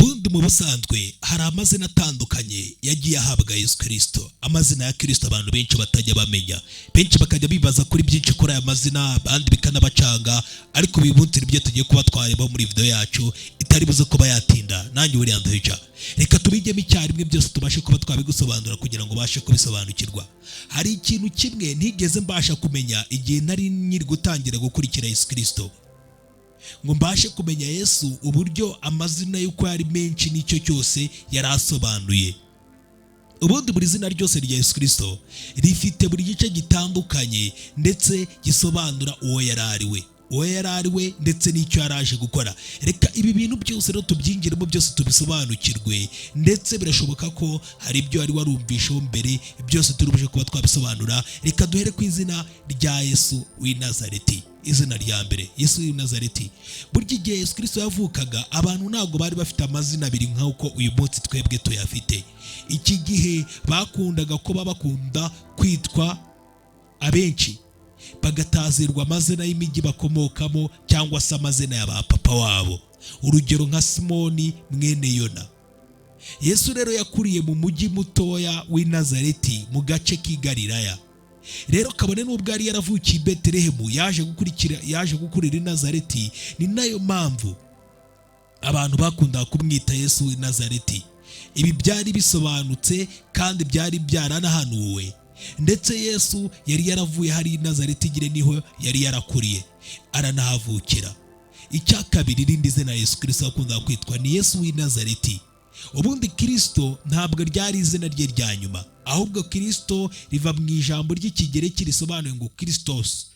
ubundi mu busanzwe hari amazina atandukanye yagiye ahabwa Yesu Kristo. Amazina ya Kristo abantu benshi batajya bamenya, benshi bakajya bibaza kuri byinshi kuri aya mazina, abandi bikanabacanga, ariko bibutira ibyo tugiye kuba twareba muri video yacu itari buze kuba yatinda. Nanjye buri yanduhica, reka tubijyemo icyarimwe byose tubashe kuba twabigusobanura kugira ngo ubashe kubisobanukirwa. Hari ikintu kimwe ntigeze mbasha kumenya igihe nari nyiri gutangira gukurikira Yesu Kristo, ngo mbashe kumenya Yesu uburyo amazina y'uko yari menshi n'icyo cyose yari asobanuye. Ubundi buri zina ryose rya Yesu Kristo rifite buri gice gitandukanye ndetse gisobanura uwo yari ari we ndetse n'icyo yaraje gukora. Reka ibi bintu byose rero tubyingiremo byose tubisobanukirwe, ndetse birashoboka ko hari ibyo wari warumvisheho mbere, byose turubuje kuba twabisobanura. Reka duhere ku izina rya Yesu w'i Nazareti. Izina rya mbere, Yesu w'i Nazareti. Burya igihe Yesu Kristo yavukaga abantu ntabwo bari bafite amazina abiri nk'uko uyu munsi twebwe tuyafite. Iki gihe bakundaga kuba bakunda kwitwa abenshi, bagatazirwa amazina y'imijyi bakomokamo cyangwa se amazina ya ba papa wabo. Urugero nka Simoni mwene Yona. Yesu rero yakuriye mu mujyi mutoya w'i Nazareti mu gace k'i Galilaya. Rero kabone n'ubwo yari yaravukiye i Betelehemu, yaje gukurira i Nazareti. Ni nayo mpamvu abantu bakundaga kumwita Yesu w'i Nazareti. Ibi byari bisobanutse kandi byari byaranahanuwe, ndetse Yesu yari yaravuye hari i Nazareti gire niho yari yarakuriye aranahavukira. Icya kabiri, irindi zina Yesu Kristo akunda kwitwa ni Yesu w'i Nazareti. Ubundi Kristo ntabwo ryari izina rye rya nyuma, ahubwo Kristo riva mu ijambo ry'ikigereki risobanuye ngo Christos,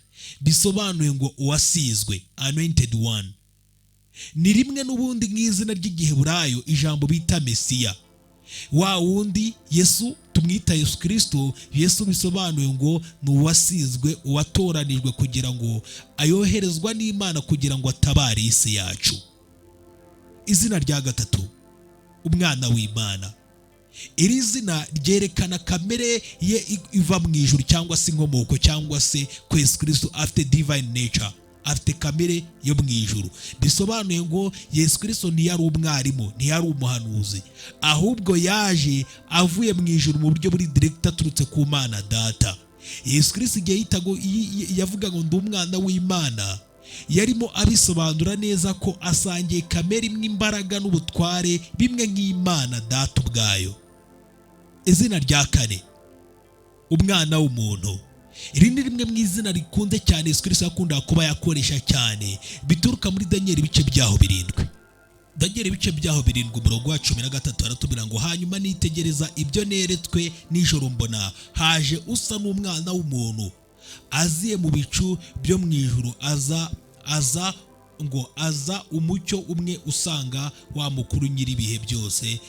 bisobanuye ngo uwasizwe, anointed one. Ni rimwe n'ubundi nk'izina ry'igiheburayo ijambo bita Mesiya. Wa wundi Yesu tumwita Yesu Kristo, Yesu bisobanuye ngo ni uwasizwe, uwatoranijwe kugira ngo ayoherezwa n'Imana kugira ngo atabare isi yacu. Izina rya gatatu, umwana w'Imana. Iri zina ryerekana kamere ye iva mu ijuru cyangwa se inkomoko, cyangwa se ko Yesu Kristo afite divine nature, afite kamere yo mu ijuru. Bisobanuye ngo Yesu Kristo ntiyari umwarimu, ntiyari umuhanuzi, ahubwo yaje avuye mu ijuru mu buryo buri direct aturutse ku Mana Data. Yesu Kristo igihe yavuga ngo ndi umwana w'Imana, yarimo abisobanura neza ko asangiye kamere imwe, imbaraga n'ubutware bimwe nk'Imana Data ubwayo. Izina rya kane, umwana w'umuntu. Iri ni rimwe mu izina rikunze cyane Yesu Kristo yakundaga kuba yakoresha cyane, bituruka muri Danieli ibice byaho 7. Danieli ibice byaho 7 umurongo wa 13 aratubwira ngo hanyuma nitegereza ibyo neretswe nijoro, mbona haje usa n'umwana w'umuntu aziye mu bicu byo mu ijuru, aza umucyo umwe usanga wa mukuru nyir'ibihe byose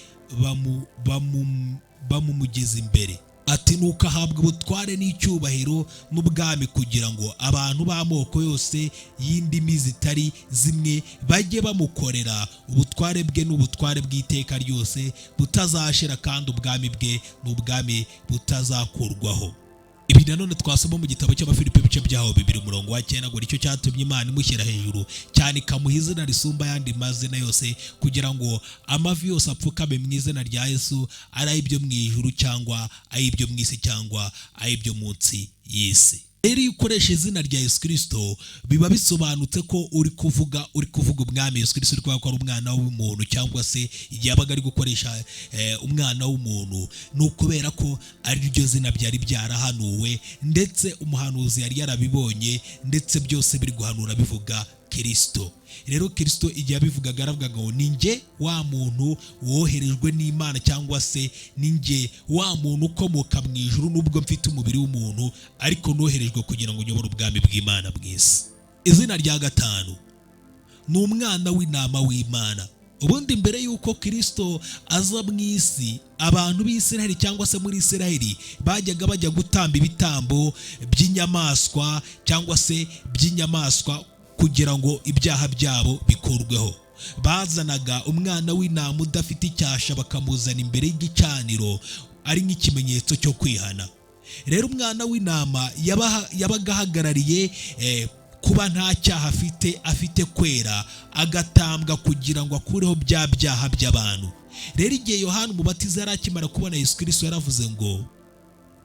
bamumugeza imbere. Ati nuko ahabwa ubutware n'icyubahiro n'ubwami kugira ngo abantu b'amoko yose y'indimi zitari zimwe bajye bamukorera. Ubutware bwe n'ubutware bw'iteka ryose butazashira, kandi ubwami bwe n'ubwami butazakurwaho. Ibi nanone twasoma mu gitabo cy'Abafilipi ibice byaho 2 umurongo wa 9 ngo icyo cyatumye Imana imushyira hejuru cyane ikamuha izina risumba ayandi mazina yose, kugira ngo amavi yose apfukame mu izina rya Yesu, ari ay'ibyo mu ijuru cyangwa ay'ibyo mu isi cyangwa ay'ibyo munsi y'isi. Rero iyo ukoresha izina rya Yesu Kristo biba bisobanutse ko uri kuvuga umwami Yesu Kristo, uri kuvuga ko ari umwana w'umuntu, cyangwa se igihe yabaga ari gukoresha umwana w'umuntu ni ukubera ko ari ryo zina byari byarahanuwe, ndetse umuhanuzi yari yarabibonye, ndetse byose biri guhanura bivuga Kristo. Rero Kristo igihe abivugaga aravugaga ngo ninjye wa muntu woherejwe n'Imana, cyangwa se ninjye wa muntu ukomoka mu ijuru, nubwo mfite umubiri w'umuntu ariko noherejwe kugira ngo nyobore ubwami bw'Imana bw'isi. Izina rya gatanu ni umwana w'intama w'Imana. Ubundi mbere yuko Kristo aza mu isi, abantu b'Isiraheli cyangwa se muri Isiraheli bajyaga bajya gutamba ibitambo by'inyamaswa cyangwa se by'inyamaswa kugira ngo ibyaha byabo bikurweho. Bazanaga umwana w'intama udafite icyasha bakamuzana imbere y'igicaniro ari nk'ikimenyetso cyo kwihana. Rero umwana w'intama yabaga ahagarariye kuba nta cyaha afite kwera, agatambwa kugira ngo akureho bya byaha by'abantu. Rero igihe Yohana Umubatiza yari akimara kubona Yesu Kristo, yaravuze ngo,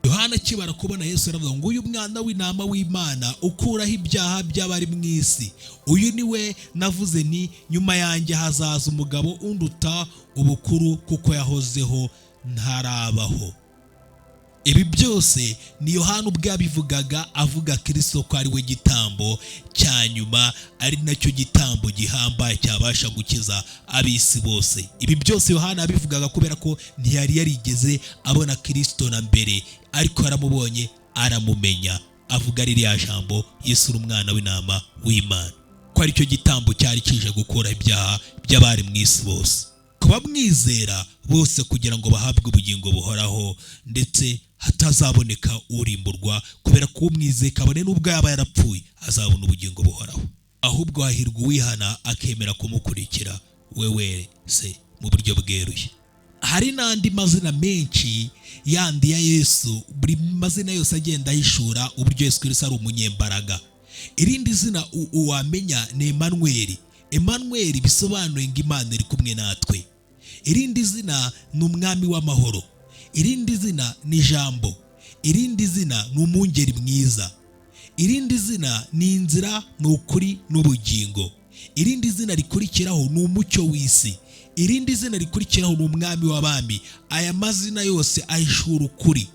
Yohana akimara kubona Yesu yaravuze ngo, uyu mwana w'intama w'Imana ukuraho ibyaha by'abari mu isi, uyu ni we navuze ni nyuma yanjye hazaza umugabo unduta ubukuru, kuko yahozeho ntarabaho. Ibi byose ni Yohana ubwe yabivugaga, avuga Kristo ko ari we gitambo cya nyuma, ari nacyo gitambo gihambaye cyabasha gukiza ab'isi bose. Ibi byose Yohana yabivugaga kubera ko ntiyari yarigeze abona Kristo na mbere, ariko yaramubonye aramumenya. Avuga ririya jambo, Yesu uri umwana w'intama w'Imana, ko ari cyo gitambo cyari kije gukura ibyaha by'abari mu isi bose, kuba mwizera bose kugira ngo bahabwe ubugingo buhoraho, ndetse hatazaboneka urimburwa, kubera ko umwizeye kabone n'ubwo yaba yarapfuye azabona ubugingo buhoraho. Ahubwo hahirwa uwihana akemera kumukurikira we wese mu buryo bweruye. Hari n'andi mazina menshi yandi ya Yesu, buri mazina yose agenda ahishura uburyo Yesu Kristo ari umunyembaraga. Irindi zina uwamenya ni Emmanuel. Emmanuel bisobanuye ngo Imana iri kumwe natwe. Irindi zina ni umwami w'amahoro. Irindi zina ni Jambo. Irindi zina ni umwungeri mwiza. Irindi zina ni inzira, ni ukuri n'ubugingo. Irindi zina rikurikiraho ni umucyo w'isi. Irindi zina rikurikiraho ni umwami w'abami. Aya mazina yose ahishura ukuri.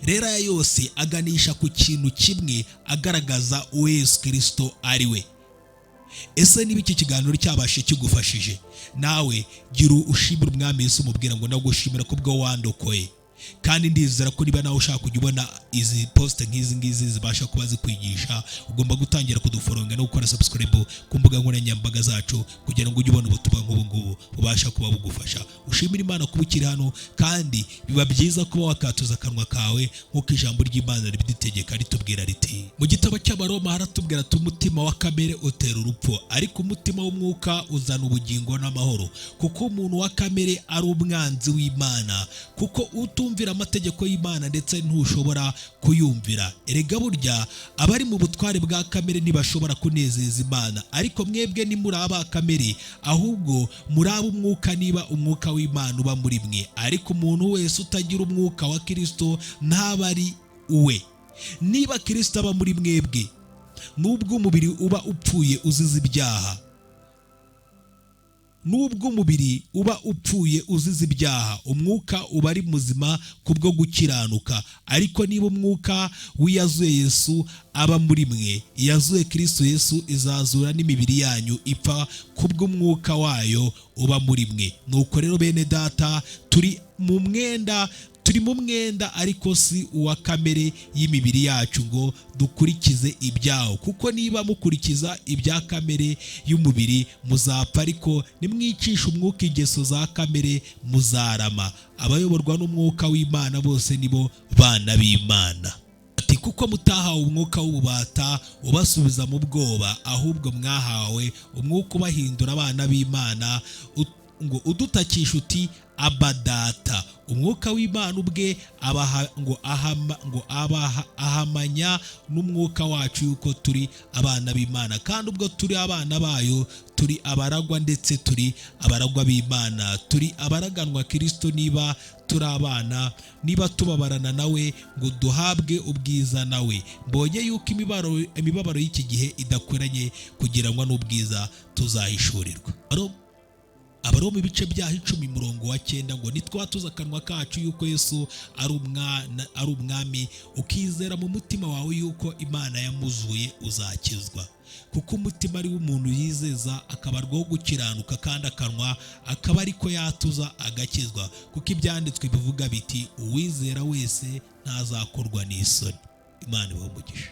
Rero aya yose aganisha ku kintu kimwe, agaragaza uwo Yesu Kristo ari we. Ese niba iki kiganiro cyabashe kigufashije, nawe gira ushimira umwami Yesu, umubwira ngo ndagushimira kubwo wandokoye. Kandi ndizera ko niba nawe ushaka kujya ubona izi post nk'izi ngizi zibasha kuba zikwigisha, ugomba gutangira kuduforonga no gukora subscribe ku mbuga nkoranyambaga zacu, kugira ngo ujye ubona ubutumwa nk'ubu ngubu bubasha kuba bugufasha. Ushimira Imana kuba ukiri hano, kandi biba byiza kuba wakatuza akanwa kawe nk'uko ijambo ry'Imana ribidutegeka ritubwira riti, mu gitabo cy'Abaroma haratubwira ati, umutima wa kamere utera urupfu, ariko umutima w'umwuka uzana ubugingo n'amahoro. Kuko umuntu wa kamere ari umwanzi w'Imana, kuko utumvira amategeko y'Imana ndetse ntushobora kuyumvira. Erega burya abari mu butware bwa kamere ntibashobora kunezeza Imana, ariko mwebwe ni muri aba kamere, ahubwo muri ab'umwuka niba umwuka w'Imana uba muri mwe. Ariko umuntu wese utagira umwuka wa Kristo ntaba ari uwe. Niba Kristo aba muri mwebwe, nubwo umubiri uba upfuye uzize ibyaha, nubwo umubiri uba upfuye uzize ibyaha, umwuka uba ari muzima kubwo gukiranuka. Ariko niba umwuka w'iyazuye Yesu aba muri mwe, iyazuye Kristo Yesu izazura n'imibiri yanyu ipfa kubwo umwuka wayo uba muri mwe. Nuko rero bene data, turi mu mwenda ariko si uwa kamere y'imibiri yacu ngo dukurikize ibyaho, kuko niba mukurikiza ibya kamere y'umubiri muzapfa, ariko nimwicisha umwuka ingeso za kamere muzarama. Abayoborwa n'umwuka w'Imana bose nibo bana b'Imana. Ati, kuko mutahawe umwuka w'ububata ubasubiza mu bwoba, ahubwo mwahawe umwuka ubahindura abana b'Imana, ngo udutakisha uti Aba Data. Umwuka w'Imana ubwe ahamanya n'umwuka wacu yuko turi abana b'Imana, kandi ubwo turi abana bayo turi abaragwa, ndetse turi abaragwa b'Imana, turi abaraganwa Kristo niba turi abana, niba tubabarana nawe ngo duhabwe ubwiza nawe. Mbonye yuko imibabaro y'iki gihe idakwiranye kugiranwa n'ubwiza tuzahishurirwa. Abaroma ibice byaho 10:9 ngo, nitwatuza akanwa kacu yuko Yesu ari umwami, ukizera mu mutima wawe yuko Imana yamuzuye, uzakizwa. Kuko umutima ari w'umuntu yizeza akabarwaho gukiranuka, kandi akanwa akaba ariko yatuza agakizwa. Kuko ibyanditswe bivuga biti, uwizera wese ntazakorwa n'isoni. Imana ibahe umugisha.